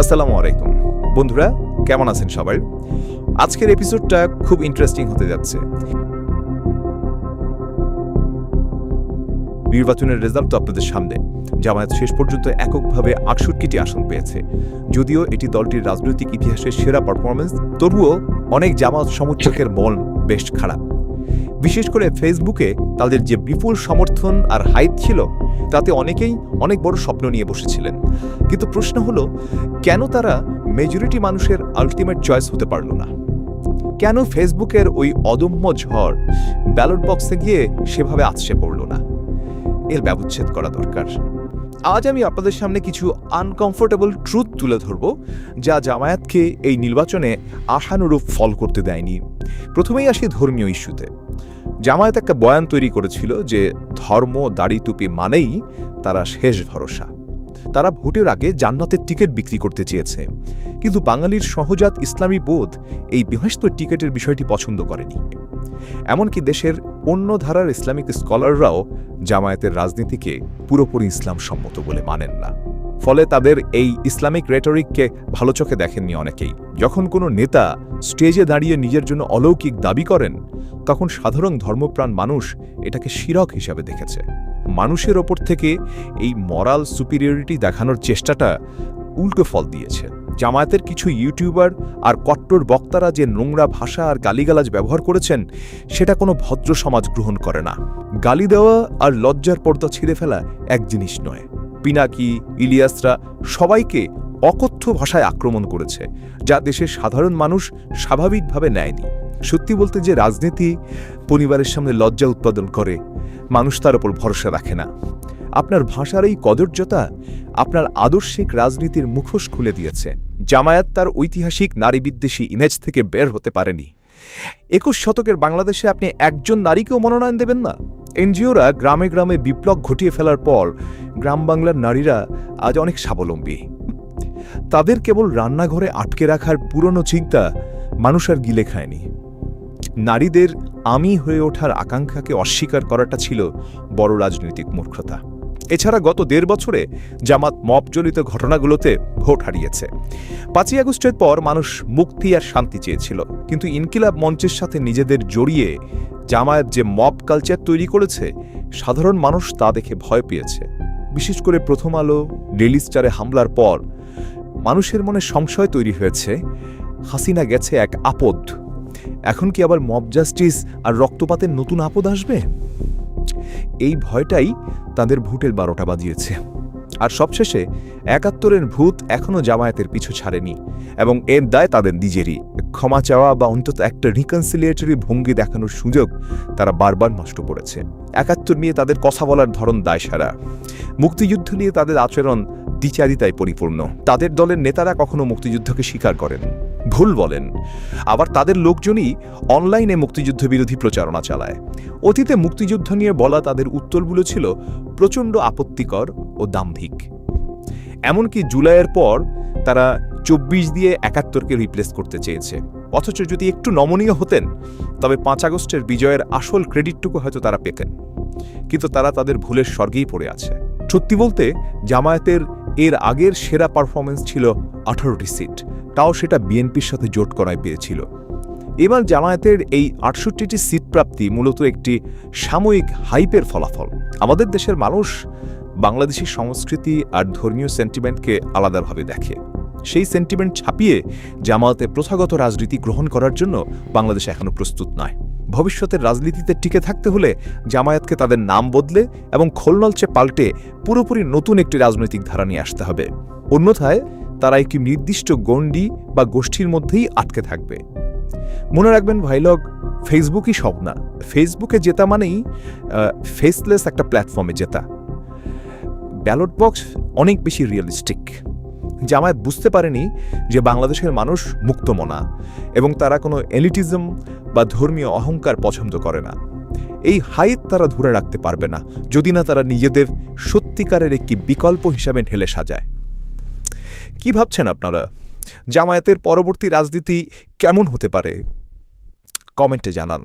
আসসালামু আলাইকুম বন্ধুরা, কেমন আছেন সবাই? আজকের এপিসোডটা খুব ইন্টারেস্টিং হতে যাচ্ছে। নির্বাচনের রেজাল্ট তো আপনাদের সামনে। জামায়াত শেষ পর্যন্ত এককভাবে ৬৮টি আসন পেয়েছে। যদিও এটি দলটির রাজনৈতিক ইতিহাসের সেরা পারফরমেন্স, তবুও অনেক জামায়াত সমর্থকের মন বেশ খারাপ। বিশেষ করে ফেসবুকে তাদের যে বিপুল সমর্থন আর হাইপ ছিল, তাতে অনেকেই অনেক বড় স্বপ্ন নিয়ে বসেছিলেন। কিন্তু প্রশ্ন হলো, কেন তারা মেজরিটি মানুষের আলটিমেট চয়েস হতে পারল না? কেন ফেসবুকের ওই অদম্য ঝড় ব্যালট বক্সে গিয়ে সেভাবে আছড়ে পড়ল না? এর ব্যবচ্ছেদ করা দরকার। আজ আমি আপনাদের সামনে কিছু আনকমফোর্টেবল ট্রুথ তুলে ধরব, যা জামায়াতকে এই নির্বাচনে আশানুরূপ ফল করতে দেয়নি। প্রথমেই আসি ধর্মীয় ইস্যুতে। জামায়াত একটা বয়ান তৈরি করেছিল যে ধর্ম, দাড়ি, টুপি মানেই তারা শেষ ভরসা। তারা ভোটের আগে জান্নাতের টিকিট বিক্রি করতে চেয়েছে, কিন্তু বাঙালির সহজাত ইসলামী বোধ এই বিহস্ত টিকিটের বিষয়টি পছন্দ করেনি। এমনকি দেশের অন্য ধারার ইসলামিক স্কলাররাও জামায়াতের রাজনীতিকে পুরোপুরি ইসলাম সম্মত বলে মানেন না। ফলে তাদের এই ইসলামিক রেটরিককে ভালো চোখে দেখেননি অনেকেই। যখন কোনো নেতা স্টেজে দাঁড়িয়ে নিজের জন্য অলৌকিক দাবি করেন, তখন সাধারণ ধর্মপ্রাণ মানুষ এটাকে শিরক হিসাবে দেখেছে। মানুষের ওপর থেকে এই মরাল সুপিরিয়রিটি দেখানোর চেষ্টাটা উল্টো ফল দিয়েছে। জামায়াতের কিছু ইউটিউবার আর কট্টর বক্তারা যে নোংরা ভাষা আর গালিগালাজ ব্যবহার করেছেন, সেটা কোনো ভদ্র সমাজ গ্রহণ করে না। গালি দেওয়া আর লজ্জার পর্দা ছিঁড়ে ফেলা এক জিনিস নয়। পিনাকি, ইলিয়াসরা সবাইকে অকথ্য ভাষায় আক্রমণ করেছে, যা দেশের সাধারণ মানুষ স্বাভাবিকভাবে নেয়নি। সত্যি বলতে, যে রাজনীতি পরিবারের সামনে লজ্জা উৎপাদন করে, মানুষ তার ওপর ভরসা রাখে না। আপনার ভাষার এই কদর্যতা আপনার আদর্শিক রাজনীতির মুখোশ খুলে দিয়েছে। জামায়াত তার ঐতিহাসিক নারীবিদ্বেষী ইমেজ থেকে বের হতে পারেনি। ২১ শতকের বাংলাদেশে আপনি একজন নারীকেও মনোনয়ন দেবেন না। এনজিওরা গ্রামে গ্রামে বিপ্লব ঘটিয়ে ফেলার পর গ্রাম বাংলার নারীরা আজ অনেক স্বাবলম্বী। তাদের কেবল রান্নাঘরে আটকে রাখার পুরনো চিন্তা মানুষ আর গিলে খায়নি। নারীদের আমি হয়ে ওঠার আকাঙ্ক্ষাকে অস্বীকার করাটা ছিল বড় রাজনৈতিক মূর্খতা। এছাড়া গত ১.৫ বছরে জামাত মবজনিত ঘটনাগুলোতে ভোট হারিয়েছে। ৫ই আগস্টের পর মানুষ মুক্তি আর শান্তি চেয়েছিল, কিন্তু ইনকিলাব মঞ্চের সাথে নিজেদের জড়িয়ে জামায়াত যে মব কালচার তৈরি করেছে, সাধারণ মানুষ তা দেখে ভয় পেয়েছে। বিশেষ করে প্রথম আলো, ডেইলি স্টারে হামলার পর মানুষের মনে সংশয় তৈরি হয়েছে, হাসিনা গেছে এক আপদ, এখন কি আবার মব জাস্টিস আর রক্তপাতের নতুন আপদ আসবে? এই ভয়টাই তাদের ভোটের ১২টা বাজিয়েছে। আর সবশেষে ৭১-এর ভূত এখনও জামায়াতের পিছু ছাড়েনি, এবং এর দায় তাদের নিজেরই। ক্ষমা চাওয়া বা অন্তত একটা রিকনসিলিয়েটরি ভঙ্গি দেখানোর সুযোগ তারা বারবার নষ্ট করেছে। ৭১ নিয়ে তাদের কথা বলার ধরন দায়সারা। মুক্তিযুদ্ধ নিয়ে তাদের আচরণ দ্বিচারিতায় পরিপূর্ণ। তাদের দলের নেতারা কখনো মুক্তিযুদ্ধকে স্বীকার করেন, ভুল বলেন, আবার তাদের লোকজনই অনলাইনে মুক্তিযুদ্ধ বিরোধী প্রচারণা চালায়। অতীতে মুক্তিযুদ্ধ নিয়ে বলা তাদের উত্তরগুলো ছিল প্রচণ্ড আপত্তিকর ও দাম্ভিক। এমনকি জুলাইয়ের পর তারা ২৪ দিয়ে ৭১কে রিপ্লেস করতে চেয়েছে। অথচ যদি একটু নমনীয় হতেন, তবে ৫ আগস্টের বিজয়ের আসল ক্রেডিটটুকু হয়তো তারা পেতেন। কিন্তু তারা তাদের ভুলের স্বর্গেই পড়ে আছে। সত্যি বলতে, জামায়াতের এর আগের সেরা পারফরমেন্স ছিল ১৮টি সিট, তাও সেটা বিএনপির সাথে জোট করায় পেয়েছিল। এবার জামায়াতের এই ৬৮টি সিট প্রাপ্তি মূলত একটি সাময়িক হাইপের ফলাফল। আমাদের দেশের মানুষ বাংলাদেশি সংস্কৃতি আর ধর্মীয় সেন্টিমেন্টকে আলাদাভাবে দেখে। সেই সেন্টিমেন্ট ছাপিয়ে জামায়াতে প্রথাগত রাজনীতি গ্রহণ করার জন্য বাংলাদেশ এখনো প্রস্তুত নয়। ভবিষ্যতের রাজনীতিতে টিকে থাকতে হলে জামায়াতকে তাদের নাম বদলে এবং খোলনলচে পাল্টে পুরোপুরি নতুন একটি রাজনৈতিক ধারা নিয়ে আসতে হবে। অন্যথায় তারা একটি নির্দিষ্ট গণ্ডি বা গোষ্ঠীর মধ্যেই আটকে থাকবে। মনে রাখবেন ভাইলগ, ফেসবুকই সব না। ফেসবুকে জেতা মানেই ফেসলেস একটা প্ল্যাটফর্মে জেতা। ব্যালট বক্স অনেক বেশি রিয়েলিস্টিক। জামায়াত বুঝতে পারেনি যে বাংলাদেশের মানুষ মুক্তমনা, এবং তারা কোনো এলিটিজম বা ধর্মীয় অহংকার পছন্দ করে না। এই হাইট তারা ধরে রাখতে পারবে না যদি না তারা নিজেদের সত্যিকারের একটি বিকল্প হিসাবে ঢেলে সাজায়। কি ভাবছেন আপনারা? জামায়াতের পরবর্তী রাজনীতি কেমন হতে পারে? কমেন্টে জানান।